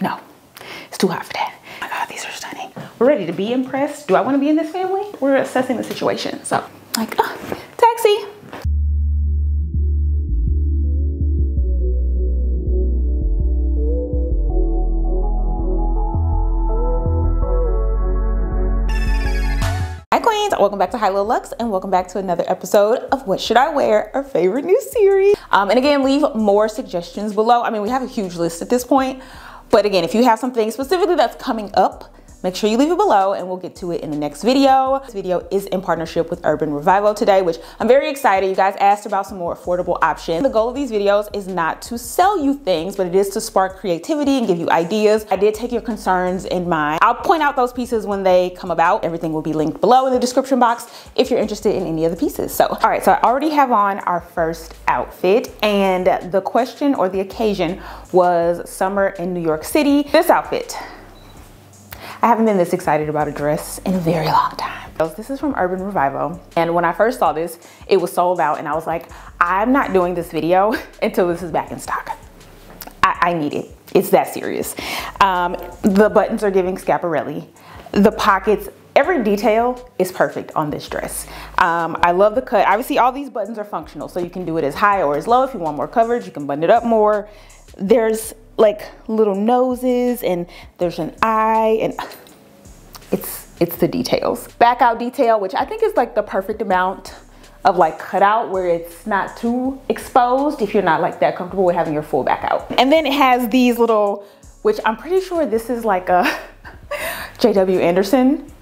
No, it's too hot for that. Oh my God, these are stunning. We're ready to be impressed. Do I want to be in this family? We're assessing the situation. So like, taxi. Hi Queens, welcome back to High Low Lux and welcome back to another episode of What Should I Wear, our favorite new series. And again, leave more suggestions below. I mean, we have a huge list at this point, but again, if you have something specifically that's coming up, make sure you leave it below and we'll get to it in the next video. This video is in partnership with Revivo today, which I'm very excited. You guys asked about some more affordable options. The goal of these videos is not to sell you things, but it is to spark creativity and give you ideas. I did take your concerns in mind. I'll point out those pieces when they come about. Everything will be linked below in the description box if you're interested in any of the pieces. So, all right, so I already have on our first outfit and the question or the occasion was summer in New York City. This outfit. I haven't been this excited about a dress in a very long time. This is from Revivo. And when I first saw this, it was sold out and I was like, I'm not doing this video until this is back in stock. I need it. It's that serious. The buttons are giving Schiaparelli. The pockets, every detail is perfect on this dress. I love the cut. Obviously all these buttons are functional, so you can do it as high or as low. If you want more coverage, you can button it up more. There's like little noses and there's an eye and it's the details. Back out detail, which I think is like the perfect amount of like cutout where it's not too exposed if you're not like that comfortable with having your full back out. And then it has these little, which I'm pretty sure this is like a J.W. Anderson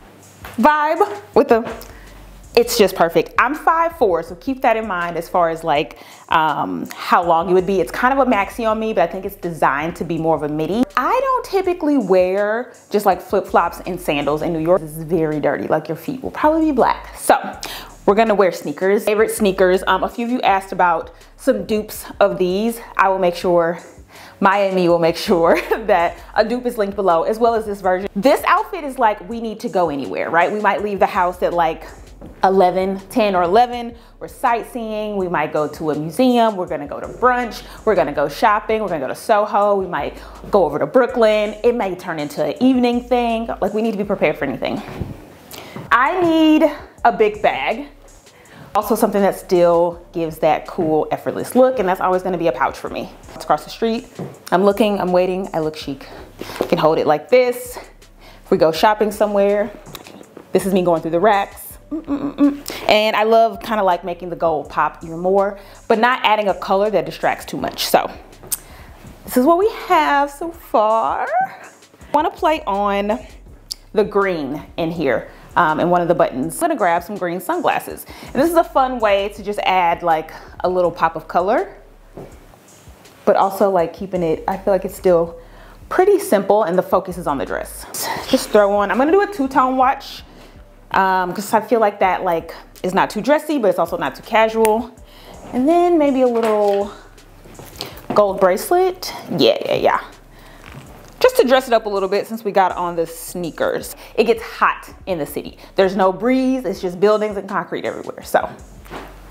vibe with the, it's just perfect. I'm 5'4", so keep that in mind as far as like how long it would be. It's kind of a maxi on me, but I think it's designed to be more of a midi. I don't typically wear just like flip-flops and sandals in New York. It's very dirty, like your feet will probably be black. So we're gonna wear sneakers, favorite sneakers. A few of you asked about some dupes of these. I will make sure, Maya and me will make sure that a dupe is linked below as well as this version. This outfit is like, we need to go anywhere, right? We might leave the house at like 10 or 11, we're sightseeing, we might go to a museum, we're gonna go to brunch, we're gonna go shopping, we're gonna go to Soho, we might go over to Brooklyn, it may turn into an evening thing. Like, we need to be prepared for anything. I need a big bag, also something that still gives that cool, effortless look, and that's always gonna be a pouch for me. It's across the street, I'm looking, I'm waiting, I look chic. I can hold it like this. If we go shopping somewhere, this is me going through the racks. And I love kind of like making the gold pop even more, but not adding a color that distracts too much. So this is what we have so far. I want to play on the green in here in one of the buttons. I'm gonna grab some green sunglasses. And this is a fun way to just add like a little pop of color, but also like keeping it, I feel like it's still pretty simple and the focus is on the dress. Just throw on, I'm gonna do a two-tone watch. Because I feel like that like is not too dressy, but it's also not too casual. And then maybe a little gold bracelet. Yeah. Just to dress it up a little bit since we got on the sneakers. It gets hot in the city. There's no breeze, it's just buildings and concrete everywhere. So,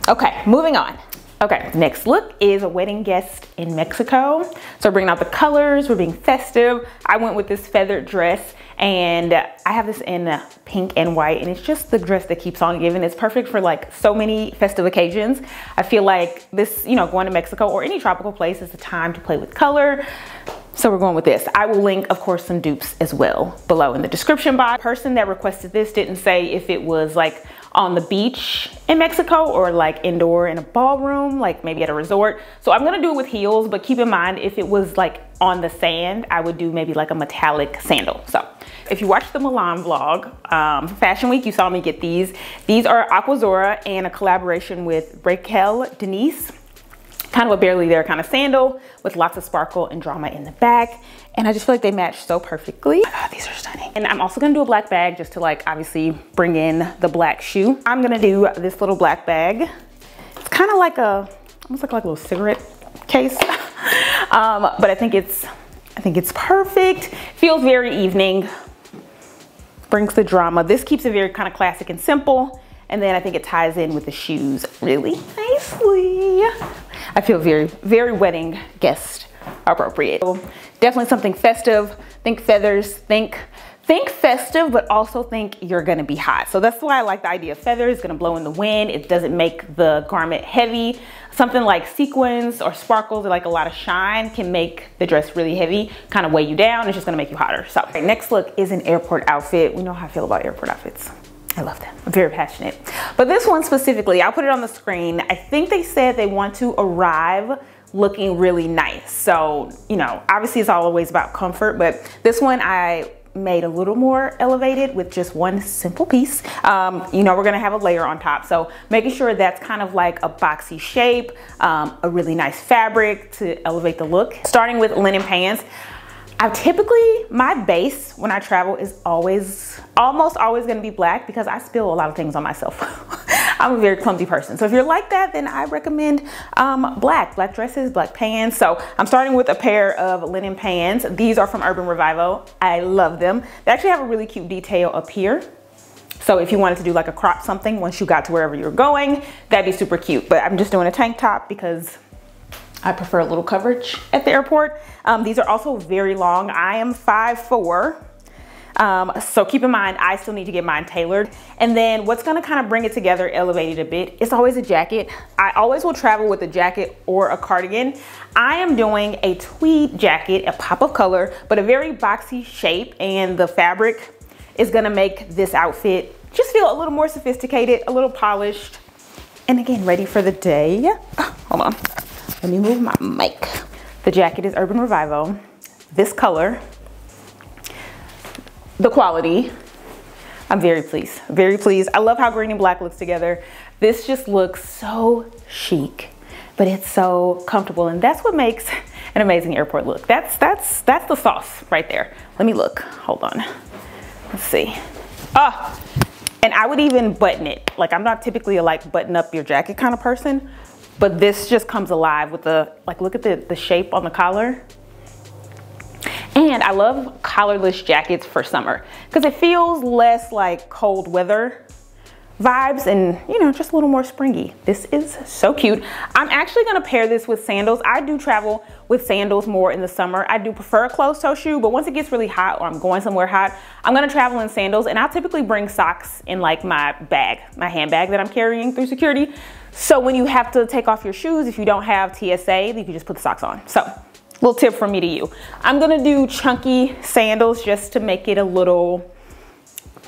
okay, moving on. Okay, next look is a wedding guest in Mexico. So we're bringing out the colors, we're being festive. I went with this feathered dress and I have this in pink and white and it's just the dress that keeps on giving. It's perfect for like so many festive occasions. I feel like this, you know, going to Mexico or any tropical place is the time to play with color. So we're going with this. I will link, of course, some dupes as well below in the description box. The person that requested this didn't say if it was like on the beach in Mexico or like indoor in a ballroom, like maybe at a resort. So I'm gonna do it with heels, but keep in mind if it was like on the sand, I would do maybe like a metallic sandal. So if you watched the Milan vlog, Fashion Week, you saw me get these. These are Aquazora and a collaboration with Raquel Denise. Kind of a barely there kind of sandal with lots of sparkle and drama in the back. And I just feel like they match so perfectly. Oh my God, these are stunning. And I'm also gonna do a black bag just to like obviously bring in the black shoe. I'm gonna do this little black bag. It's kind of like a, almost like a little cigarette case. But I think it's perfect. Feels very evening. Brings the drama. This keeps it very kind of classic and simple. And then I think it ties in with the shoes really nicely. I feel very, very wedding guest appropriate. So Definitely something festive. Think feathers, think festive, but also think you're gonna be hot. So that's why I like the idea of feathers. It's gonna blow in the wind. It doesn't make the garment heavy. Something like sequins or sparkles or like a lot of shine can make the dress really heavy, kind of weigh you down. It's just gonna make you hotter. So next look is an airport outfit. We know how I feel about airport outfits. I love them. I'm very passionate. But this one specifically, I'll put it on the screen. I think they said they want to arrive looking really nice. So, you know, obviously it's always about comfort, but this one I made a little more elevated with just one simple piece. You know, we're gonna have a layer on top, so making sure that's kind of like a boxy shape, a really nice fabric to elevate the look. Starting with linen pants. My base when I travel is almost always gonna be black because I spill a lot of things on myself. I'm a very clumsy person. So if you're like that, then I recommend black dresses, black pants. So I'm starting with a pair of linen pants. These are from Revivo. I love them. They actually have a really cute detail up here. So if you wanted to do like a crop something once you got to wherever you're going, that'd be super cute. But I'm just doing a tank top because I prefer a little coverage at the airport. These are also very long. I am 5'4". So keep in mind, I still need to get mine tailored. And then what's gonna kind of bring it together, elevate it a bit, it's always a jacket. I always will travel with a jacket or a cardigan. I am doing a tweed jacket, a pop of color, but a very boxy shape, and the fabric is gonna make this outfit just feel a little more sophisticated, a little polished, and again, ready for the day. Hold on, let me move my mic. The jacket is Revivo. This color, the quality, I'm very pleased, very pleased. I love how green and black looks together. This just looks so chic, but it's so comfortable, and that's what makes an amazing airport look. That's the sauce right there. Let me look, hold on, let's see. And I would even button it. Like, I'm not typically a like button up your jacket kind of person, but this just comes alive with the, like, look at the shape on the collar. And I love collarless jackets for summer because it feels less like cold weather vibes and, you know, just a little more springy. This is so cute. I'm actually gonna pair this with sandals. I do travel with sandals more in the summer. I do prefer a closed toe shoe, but once it gets really hot or I'm going somewhere hot, I'm gonna travel in sandals, and I'll typically bring socks in like my bag, my handbag that I'm carrying through security. So when you have to take off your shoes, if you don't have TSA, you can just put the socks on. So, little tip from me to you. I'm gonna do chunky sandals just to make it a little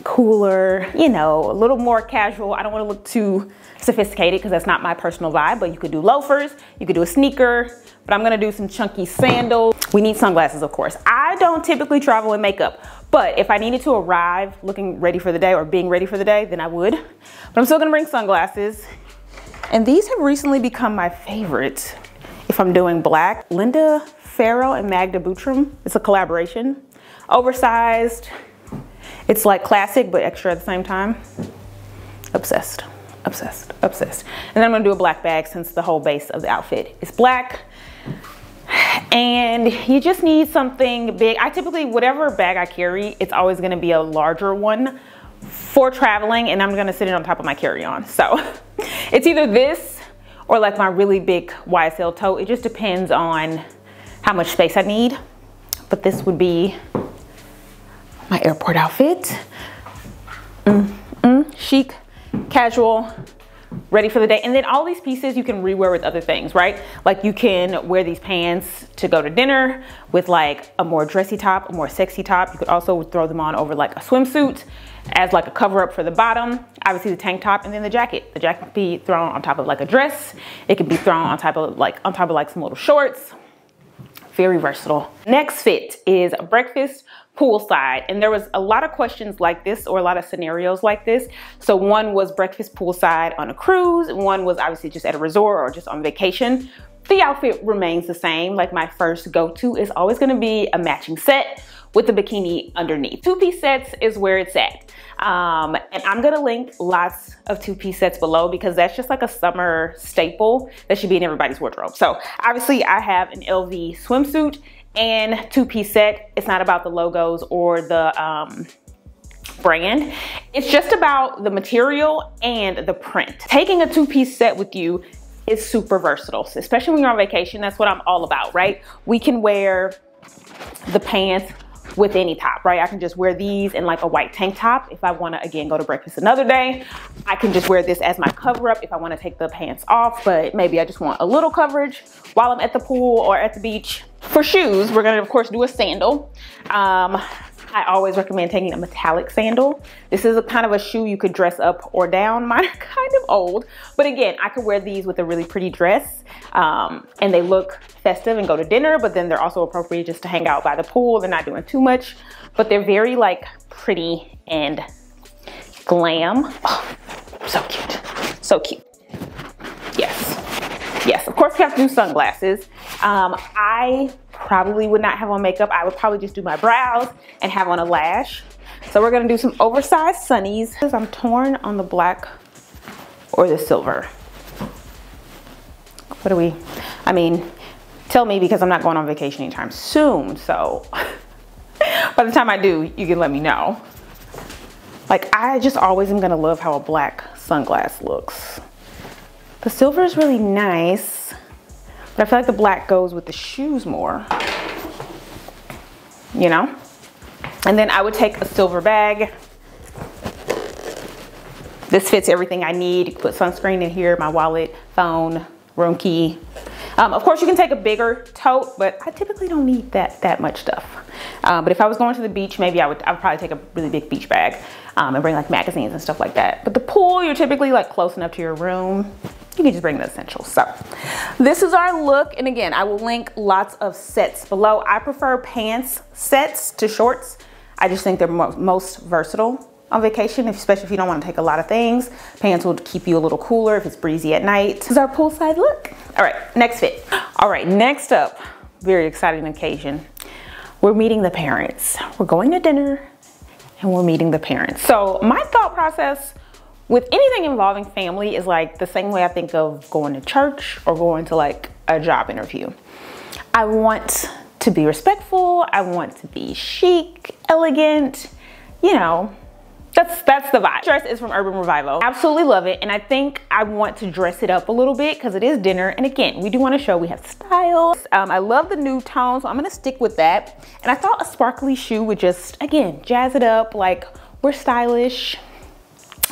cooler, you know, a little more casual. I don't wanna look too sophisticated because that's not my personal vibe, but you could do loafers, you could do a sneaker, but I'm gonna do some chunky sandals. We need sunglasses, of course. I don't typically travel in makeup, but if I needed to arrive looking ready for the day or being ready for the day, then I would. But I'm still gonna bring sunglasses. And these have recently become my favorite if I'm doing black. Linda Farrow and Magda Buttram. It's a collaboration. Oversized. It's like classic, but extra at the same time. Obsessed, obsessed, obsessed. And then I'm gonna do a black bag since the whole base of the outfit is black. And you just need something big. I typically, whatever bag I carry, it's always gonna be a larger one for traveling, and I'm gonna sit it on top of my carry-on. So it's either this or like my really big YSL tote. It just depends on how much space I need. But this would be my airport outfit. Chic, casual, ready for the day. And then all these pieces you can rewear with other things, right? Like you can wear these pants to go to dinner with like a more dressy top, a more sexy top. You could also throw them on over like a swimsuit as like a cover up for the bottom. Obviously the tank top, and then the jacket. The jacket can be thrown on top of like a dress. It can be thrown on top of like some little shorts. Very versatile. Next fit is breakfast poolside, and there was a lot of questions like this, or a lot of scenarios like this. So one was breakfast poolside on a cruise, one was obviously just at a resort or just on vacation. The outfit remains the same. Like my first go-to is always gonna be a matching set with the bikini underneath. Two-piece sets is where it's at. And I'm gonna link lots of two-piece sets below because that's just like a summer staple that should be in everybody's wardrobe. So obviously I have an LV swimsuit and two-piece set. It's not about the logos or the brand. It's just about the material and the print. Taking a two-piece set with you is super versatile, especially when you're on vacation. That's what I'm all about, right? We can wear the pants with any top, right? I can just wear these in like a white tank top. If I wanna, again, go to breakfast another day, I can just wear this as my cover up if I wanna take the pants off, but maybe I just want a little coverage while I'm at the pool or at the beach. For shoes, we're gonna, of course, do a sandal. I always recommend taking a metallic sandal. This is a kind of a shoe you could dress up or down. Mine are kind of old, but again, I could wear these with a really pretty dress, and they look festive and go to dinner, but then they're also appropriate just to hang out by the pool. They're not doing too much, but they're very like pretty and glam. Oh, so cute, so cute. Yes, of course you have to do sunglasses. I probably would not have on makeup. I would probably just do my brows and have on a lash. So we're gonna do some oversized sunnies. I'm torn on the black or the silver. What do we, I mean, tell me, because I'm not going on vacation anytime soon. So by the time I do, you can let me know. Like, I just always am gonna love how a black sunglass looks. The silver is really nice, but I feel like the black goes with the shoes more, you know? And then I would take a silver bag. This fits everything I need. You can put sunscreen in here, my wallet, phone, room key. Of course, you can take a bigger tote, but I typically don't need that much stuff. But if I was going to the beach, maybe I would probably take a really big beach bag and bring like magazines and stuff like that. But the pool, you're typically like close enough to your room. You can just bring the essentials. So this is our look. And again, I will link lots of sets below. I prefer pants sets to shorts. I just think they're most versatile on vacation, especially if you don't want to take a lot of things. Pants will keep you a little cooler if it's breezy at night. This is our poolside look. All right, next fit. All right, next up, very exciting occasion. We're meeting the parents. We're going to dinner and we're meeting the parents. So my thought process with anything involving family is like the same way I think of going to church or going to like a job interview. I want to be respectful. I want to be chic, elegant, you know, that's the vibe. Dress is from Urban Revivo. Absolutely love it. And I think I want to dress it up a little bit because it is dinner. And again, we do want to show we have style. I love the nude tone, so I'm going to stick with that. And I thought a sparkly shoe would just, again, jazz it up. Like, we're stylish.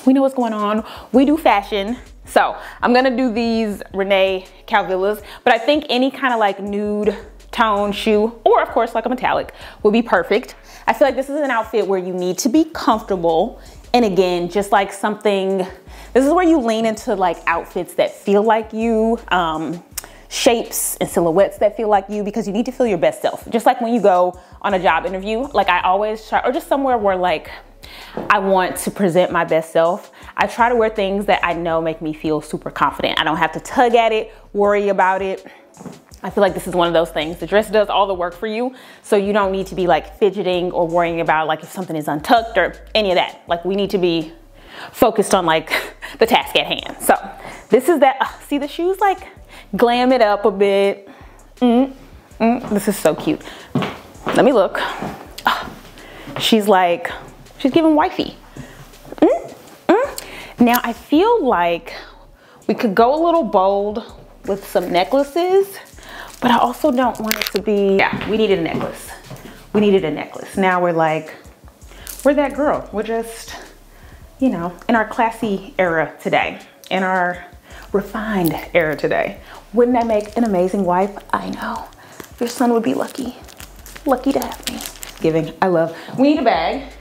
We know what's going on. We do fashion. So I'm going to do these Renee Calvillas. But I think any kind of like nude tone shoe, or of course like a metallic, would be perfect. I feel like this is an outfit where you need to be comfortable, and again, just like something, this is where you lean into like outfits that feel like you, shapes and silhouettes that feel like you, because you need to feel your best self. Just like when you go on a job interview, like I always try, or just somewhere where like I want to present my best self, I try to wear things that I know make me feel super confident. I don't have to tug at it, worry about it. I feel like this is one of those things. The dress does all the work for you, so you don't need to be like fidgeting or worrying about like if something is untucked or any of that. Like, we need to be focused on like the task at hand. So this is that. See, the shoes like glam it up a bit. This is so cute. Let me look. She's giving wifey. Now I feel like we could go a little bold with some necklaces, but I also don't want it to be, yeah, we needed a necklace. We needed a necklace. Now we're like, we're that girl. We're just, you know, in our classy era today, in our refined era today. Wouldn't that make an amazing wife? I know. Your son would be lucky. Lucky to have me. Giving, I love. We need a bag.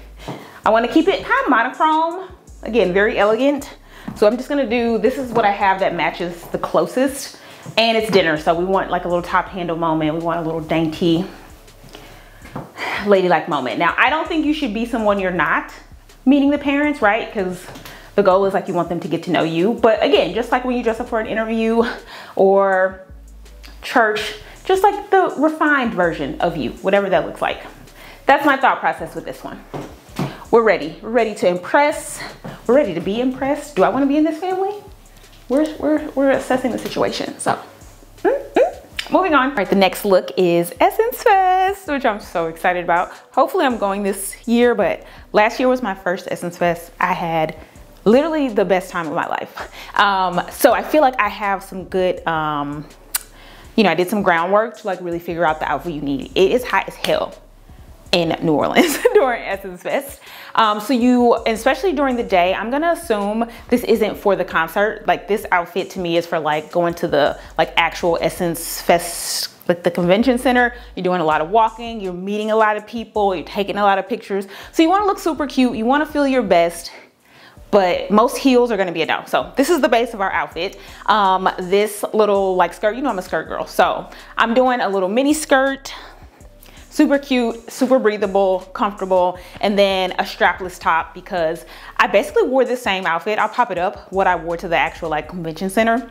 I want to keep it kind of monochrome. Again, very elegant. So I'm just gonna do, this is what I have that matches the closest, and it's dinner. So we want like a little top handle moment. We want a little dainty, ladylike moment. Now, I don't think you should be someone you're not meeting the parents, right? Because the goal is like you want them to get to know you. But again, just like when you dress up for an interview or church, just like the refined version of you, whatever that looks like. That's my thought process with this one. We're ready. We're ready to impress. We're ready to be impressed. Do I want to be in this family? We're assessing the situation. So, moving on. All right, the next look is Essence Fest, which I'm so excited about. Hopefully I'm going this year, but last year was my first Essence Fest. I had literally the best time of my life. So I feel like I have some good, you know, I did some groundwork to like really figure out the outfit you need. It is hot as hell in New Orleans during Essence Fest. So you, especially during the day, I'm gonna assume this isn't for the concert. Like this outfit to me is for like going to the like actual Essence Fest, like the convention center. You're doing a lot of walking, you're meeting a lot of people, you're taking a lot of pictures. So you wanna look super cute, you wanna feel your best, but most heels are gonna be a no. So this is the base of our outfit. This little like skirt, you know I'm a skirt girl. So I'm doing a little mini skirt, super cute, super breathable, comfortable, and then a strapless top because I basically wore this same outfit. I'll pop it up, what I wore to the actual like convention center.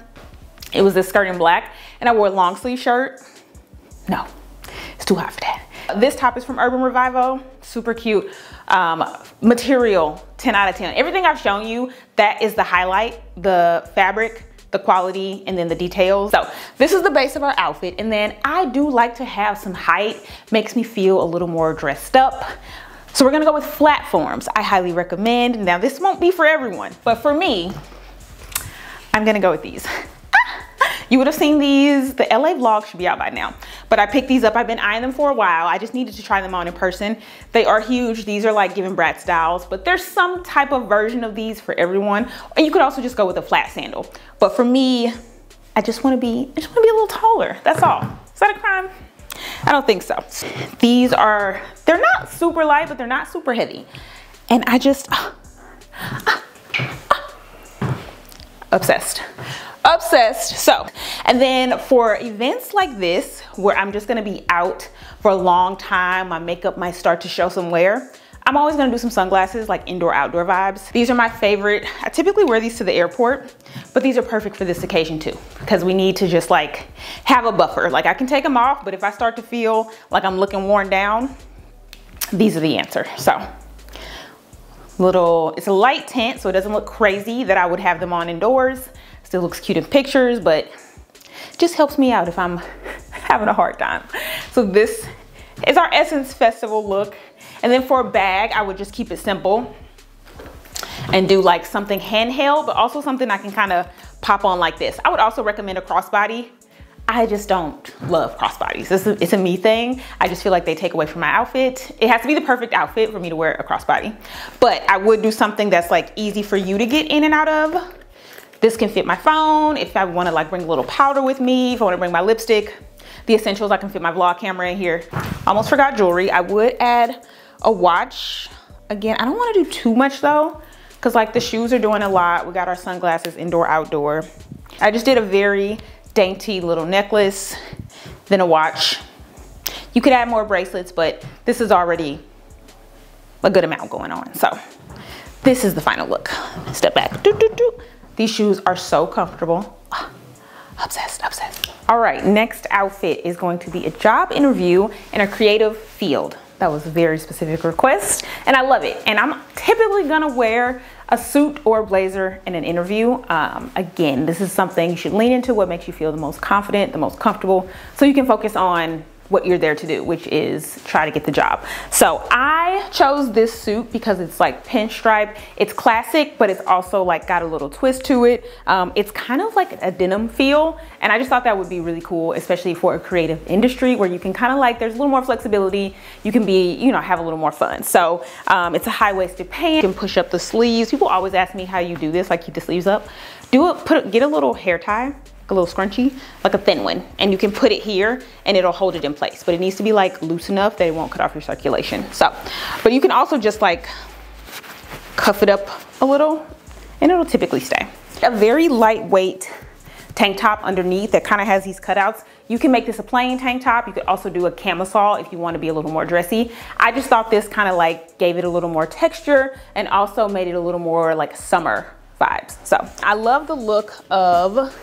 It was this skirt in black and I wore a long sleeve shirt. No, it's too hot for that. This top is from Revivo, super cute. Material, 10 out of 10. Everything I've shown you, that is the highlight, the fabric, the quality, and then the details. So this is the base of our outfit. And then I do like to have some height, makes me feel a little more dressed up. So we're gonna go with flat forms. I highly recommend. Now this won't be for everyone, but for me, I'm gonna go with these. You would have seen these, the LA vlog should be out by now, but I picked these up. I've been eyeing them for a while. I just needed to try them on in person. They are huge. These are like giving brat styles, but there's some type of version of these for everyone. And you could also just go with a flat sandal. But for me, I just wanna be a little taller, that's all. Is that a crime? I don't think so. These are, they're not super light, but they're not super heavy. And I just, obsessed. Obsessed. So, and then for events like this where I'm just gonna be out for a long time, my makeup might start to show some wear, I'm always gonna do some sunglasses, like indoor outdoor vibes. These are my favorite. I typically wear these to the airport, but these are perfect for this occasion too, because we need to just like have a buffer. Like I can take them off, but if I start to feel like I'm looking worn down, these are the answer. So little, it's a light tint, so it doesn't look crazy that I would have them on indoors. Still looks cute in pictures, but just helps me out if I'm having a hard time. So this is our Essence Festival look. And then for a bag, I would just keep it simple and do like something handheld, but also something I can kind of pop on like this. I would also recommend a crossbody. I just don't love crossbodies. It's a me thing. I just feel like they take away from my outfit. It has to be the perfect outfit for me to wear a crossbody. But I would do something that's like easy for you to get in and out of. This can fit my phone. If I wanna like bring a little powder with me, if I wanna bring my lipstick, the essentials, I can fit my vlog camera in here. Almost forgot jewelry. I would add a watch. Again, I don't wanna do too much though, cause like the shoes are doing a lot. We got our sunglasses, indoor, outdoor. I just did a very dainty little necklace, then a watch. You could add more bracelets, but this is already a good amount going on. So this is the final look. Step back. Doo, doo, doo. These shoes are so comfortable. Obsessed, obsessed. All right, next outfit is going to be a job interview in a creative field. That was a very specific request and I love it. And I'm typically gonna wear a suit or a blazer in an interview. Again, this is something you should lean into, what makes you feel the most confident, the most comfortable, so you can focus on what you're there to do, which is try to get the job. So I chose this suit because it's like pinstripe. It's classic, but it's also like got a little twist to it. It's kind of like a denim feel. And I just thought that would be really cool, especially for a creative industry where you can kind of like, there's a little more flexibility. You can be, you know, have a little more fun. So it's a high-waisted pant. You can push up the sleeves. People always ask me how you do this, like keep the sleeves up. Get a little hair tie, a little scrunchie, like a thin one, and you can put it here and it'll hold it in place, but it needs to be like loose enough that it won't cut off your circulation. So, but you can also just like cuff it up a little and it'll typically stay. A very lightweight tank top underneath that kind of has these cutouts. You can make this a plain tank top. You could also do a camisole if you want to be a little more dressy. I just thought this kind of like gave it a little more texture and also made it a little more like summer vibes. So I love the look of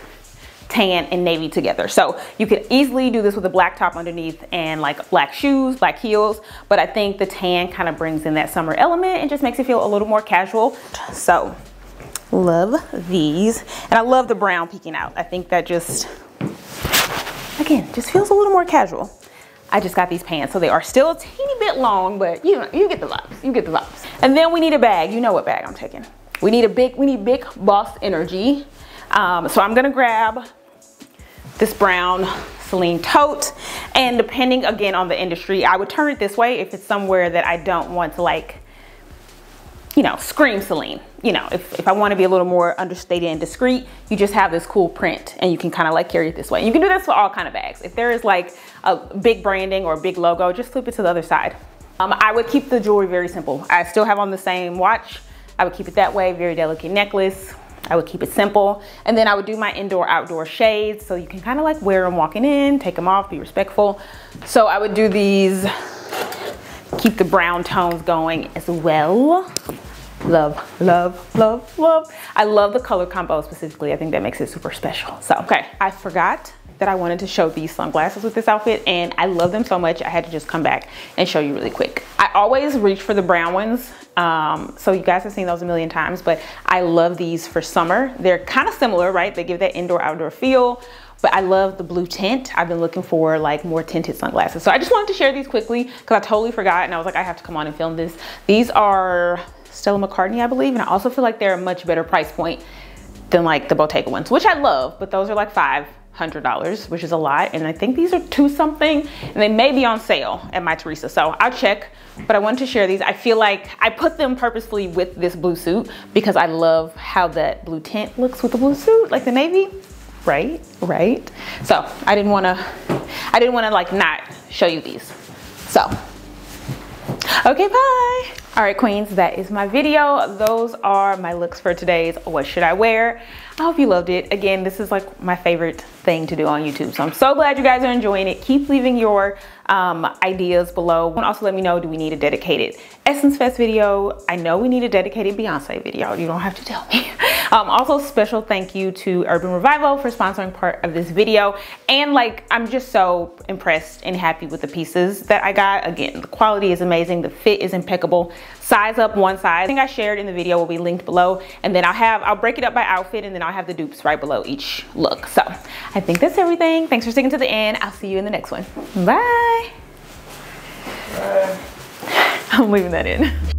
tan and navy together. So you could easily do this with a black top underneath and like black shoes, black heels, but I think the tan kind of brings in that summer element and just makes it feel a little more casual. So love these. And I love the brown peeking out. I think that just, again, just feels a little more casual. I just got these pants, so they are still a teeny bit long, but you know, you get the vibes, you get the vibes. And then we need a bag. You know what bag I'm taking. We need big boss energy. So I'm gonna grab this brown Celine tote. And depending again on the industry, I would turn it this way if it's somewhere that I don't want to, like, you know, scream Celine. You know, if I want to be a little more understated and discreet, you just have this cool print and you can kind of like carry it this way. You can do this for all kind of bags. If there is like a big branding or a big logo, just flip it to the other side. I would keep the jewelry very simple. I still have on the same watch. I would keep it that way, very delicate necklace. I would keep it simple. And then I would do my indoor outdoor shades so you can kind of like wear them walking in, take them off, be respectful. So I would do these, keep the brown tones going as well. Love, love, love, love. I love the color combo specifically. I think that makes it super special. So, okay, I forgot that I wanted to show these sunglasses with this outfit, and I love them so much I had to just come back and show you really quick. I always reach for the brown ones, so you guys have seen those a million times, but I love these for summer. They're kind of similar, right? They give that indoor outdoor feel, but I love the blue tint. I've been looking for like more tinted sunglasses, so I just wanted to share these quickly because I totally forgot, and I was like, I have to come on and film this. These are Stella McCartney, I believe, and I also feel like they're a much better price point than like the Bottega ones, which I love, but those are like $500, which is a lot. And I think these are $2 something, and they may be on sale at my Teresa. So I'll check, but I wanted to share these. I feel like I put them purposefully with this blue suit because I love how that blue tint looks with the blue suit, like the navy, right? So I didn't want to like not show you these. So, okay, bye. All right, queens, that is my video. Those are my looks for today's What Should I Wear? I hope you loved it. Again, this is like my favorite thing to do on YouTube. So I'm so glad you guys are enjoying it. Keep leaving your ideas below. And also let me know, do we need a dedicated Essence Fest video? I know we need a dedicated Beyonce video. You don't have to tell me. Also, special thank you to Urban Revivo for sponsoring part of this video. And like, I'm just so impressed and happy with the pieces that I got. Again, the quality is amazing. The fit is impeccable. Size up one size. I think I shared in the video will be linked below. And then I'll break it up by outfit, and then I'll have the dupes right below each look. So I think that's everything. Thanks for sticking to the end. I'll see you in the next one. Bye. I'm leaving that in.